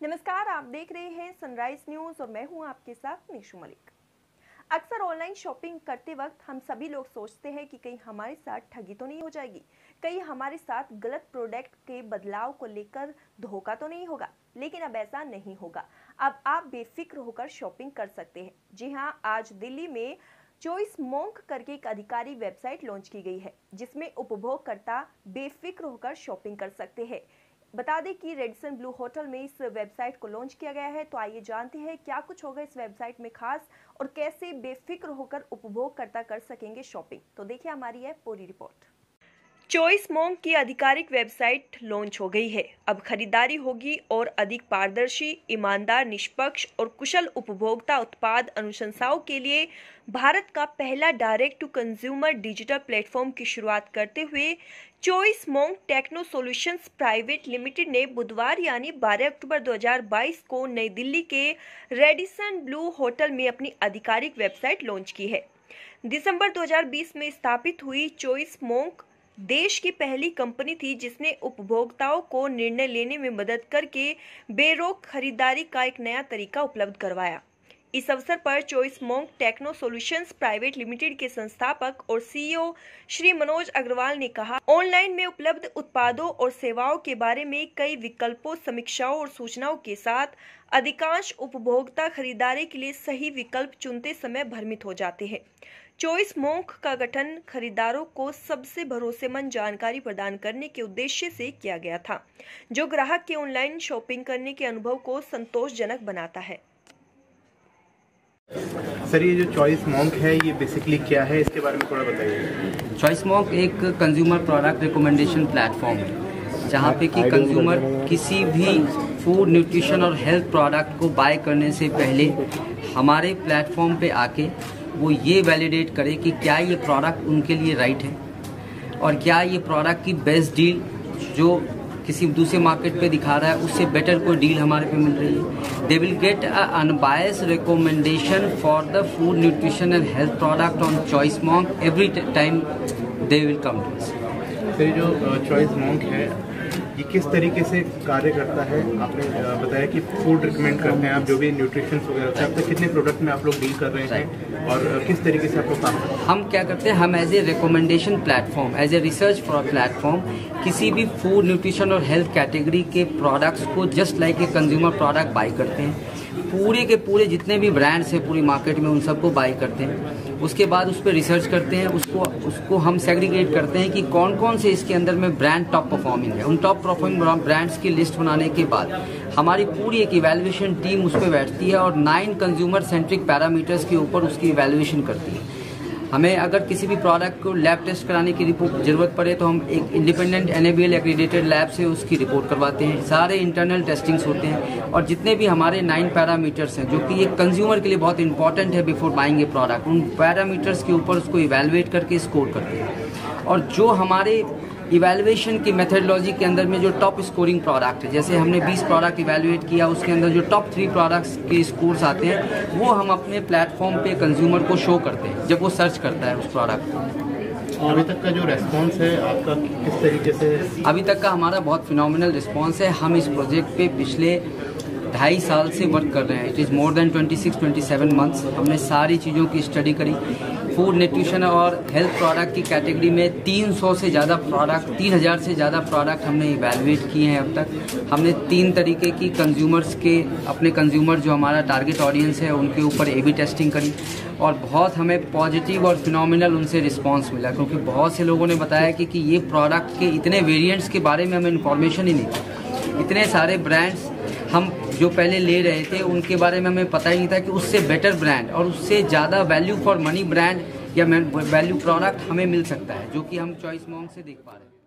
नमस्कार, आप देख रहे हैं सनराइज न्यूज और मैं हूं आपके साथ निशु मलिक। अक्सर ऑनलाइन शॉपिंग करते वक्त हम सभी लोग सोचते हैं कि कहीं हमारे साथ ठगी तो नहीं हो जाएगी, कहीं हमारे साथ गलत प्रोडक्ट के बदलाव को लेकर धोखा तो नहीं होगा। लेकिन अब ऐसा नहीं होगा। अब आप बेफिक्र होकर शॉपिंग कर सकते हैं। जी हाँ, आज दिल्ली में चॉइस मोंक करके एक आधिकारिक वेबसाइट लॉन्च की गई है, जिसमें उपभोगकर्ता बेफिक्र होकर शॉपिंग कर सकते हैं। बता दें कि रेडिसन ब्लू होटल में इस वेबसाइट को लॉन्च किया गया है। तो आइए जानते हैं क्या कुछ होगा इस वेबसाइट में खास और कैसे बेफिक्र होकर उपभोगकर्ता कर सकेंगे शॉपिंग। तो देखिए हमारी यह पूरी रिपोर्ट। चॉइस मोंक की आधिकारिक वेबसाइट लॉन्च हो गई है। अब खरीदारी होगी और अधिक पारदर्शी, ईमानदार, निष्पक्ष और कुशल उपभोक्ता उत्पाद अनुशंसाओं के लिए भारत का पहला direct to consumer digital platform की शुरुआत करते हुए Choice Monk Techno Solutions Private Limited ने बुधवार यानी 12 अक्टूबर 2022 को नई दिल्ली के रेडिसन ब्लू होटल में अपनी आधिकारिक वेबसाइट लॉन्च की है। दिसंबर 2020 में स्थापित हुई चॉइस मोंक देश की पहली कंपनी थी जिसने उपभोक्ताओं को निर्णय लेने में मदद करके बेरोक खरीदारी का एक नया तरीका उपलब्ध करवाया। इस अवसर पर Choice Monk Techno Solutions Private Limited के संस्थापक और सीईओ श्री मनोज अग्रवाल ने कहा, ऑनलाइन में उपलब्ध उत्पादों और सेवाओं के बारे में कई विकल्पों, समीक्षाओं और सूचनाओं के साथ अधिकांश उपभोक्ता खरीदारी के लिए सही विकल्प चुनते समय भ्रमित हो जाते हैं। चॉइस मोंक का गठन खरीदारों को सबसे भरोसेमंद जानकारी प्रदान करने के उद्देश्य से किया गया था, जो ग्राहक के ऑनलाइन शॉपिंग करने के अनुभव को संतोषजनक बनाता है। सर, ये जो चॉइस मोंक है ये बेसिकली क्या है, इसके बारे में थोड़ा बताइए। चॉइस मोंक एक कंज्यूमर प्रोडक्ट रिकमेंडेशन प्लेटफॉर्म है, जहाँ पे कि कंज्यूमर किसी भी फूड, न्यूट्रिशन और हेल्थ प्रोडक्ट को बाय करने से पहले हमारे प्लेटफॉर्म पे आके वो ये वैलिडेट करे कि क्या ये प्रोडक्ट उनके लिए राइट है और क्या ये प्रोडक्ट की बेस्ट डील जो किसी दूसरे मार्केट पे दिखा रहा है उससे बेटर कोई डील हमारे पे मिल रही है। They will get a unbiased recommendation for the food, nutrition and health product on Choice Monk every time they will come to us. Sir, ये जो चॉइस मोंक है ये किस तरीके से कार्य करता है? आपने बताया कि फूड रिकमेंड करते हैं आप, जो भी न्यूट्रिशन वगैरह होता है। अब तक कितने प्रोडक्ट में आप लोग डील कर रहे हैं और किस तरीके से आप लोग काम करते हैं? हम क्या करते हैं, हम as a recommendation platform, as a research for platform किसी भी फूड, न्यूट्रिशन और हेल्थ कैटेगरी के प्रोडक्ट्स को just like a consumer product buy करते हैं। पूरे के पूरे जितने भी ब्रांड्स हैं पूरी मार्केट में उन सबको बाई करते हैं। उसके बाद उस पर रिसर्च करते हैं, उसको हम सेग्रीगेट करते हैं कि कौन कौन से इसके अंदर में ब्रांड टॉप परफॉर्मिंग है। उन टॉप परफॉर्मिंग ब्रांड्स की लिस्ट बनाने के बाद हमारी पूरी एक इवैल्यूएशन टीम उस पर बैठती है और 9 कंज्यूमर सेंट्रिक पैरामीटर्स के ऊपर उसकी इवैल्यूएशन करती है। हमें अगर किसी भी प्रोडक्ट को लैब टेस्ट कराने की रिपोर्ट जरूरत पड़े तो हम एक इंडिपेंडेंट NABL एक्रीडेटेड लैब से उसकी रिपोर्ट करवाते हैं। सारे इंटरनल टेस्टिंग्स होते हैं और जितने भी हमारे 9 पैरामीटर्स हैं जो कि एक कंज्यूमर के लिए बहुत इंपॉर्टेंट है बिफोर बाइंग ए प्रोडक्ट, उन पैरामीटर्स के ऊपर उसको इवैल्यूएट करके स्कोर करते हैं। और जो हमारे इवैल्यूएशन की मेथडोलॉजी के अंदर में जो टॉप स्कोरिंग प्रोडक्ट है, जैसे हमने 20 प्रोडक्ट इवैल्यूएट किया, उसके अंदर जो टॉप 3 प्रोडक्ट्स के स्कोर्स आते हैं वो हम अपने प्लेटफॉर्म पे कंज्यूमर को शो करते हैं जब वो सर्च करता है उस प्रोडक्ट को। अभी तक का जो रेस्पॉन्स है आपका किस तरीके से? अभी तक का हमारा बहुत फिनोमिनल रिस्पॉन्स है। हम इस प्रोजेक्ट पे पिछले 2.5 साल से वर्क कर रहे हैं। It is more than 26-27 months. हमने सारी चीज़ों की स्टडी करी। फूड, न्यूट्रिशन और हेल्थ प्रोडक्ट की कैटेगरी में 300 से ज़्यादा प्रोडक्ट, 3000 से ज़्यादा प्रोडक्ट हमने इवैल्यूएट किए हैं अब तक। हमने 3 तरीके की कंज्यूमर्स के, अपने कंज्यूमर जो हमारा टारगेट ऑडियंस है उनके ऊपर A/B टेस्टिंग करी और बहुत हमें पॉजिटिव और फिनोमिनल उनसे रिस्पॉन्स मिला, क्योंकि बहुत से लोगों ने बताया कि ये प्रोडक्ट के इतने वेरिएंट्स के बारे में हमें इन्फॉर्मेशन ही नहीं थी। इतने सारे ब्रांड्स हम जो पहले ले रहे थे उनके बारे में हमें पता ही नहीं था कि उससे बेटर ब्रांड और उससे ज़्यादा वैल्यू फॉर मनी ब्रांड या वैल्यू प्रोडक्ट हमें मिल सकता है, जो कि हम चॉइस मोंक से देख पा रहे हैं।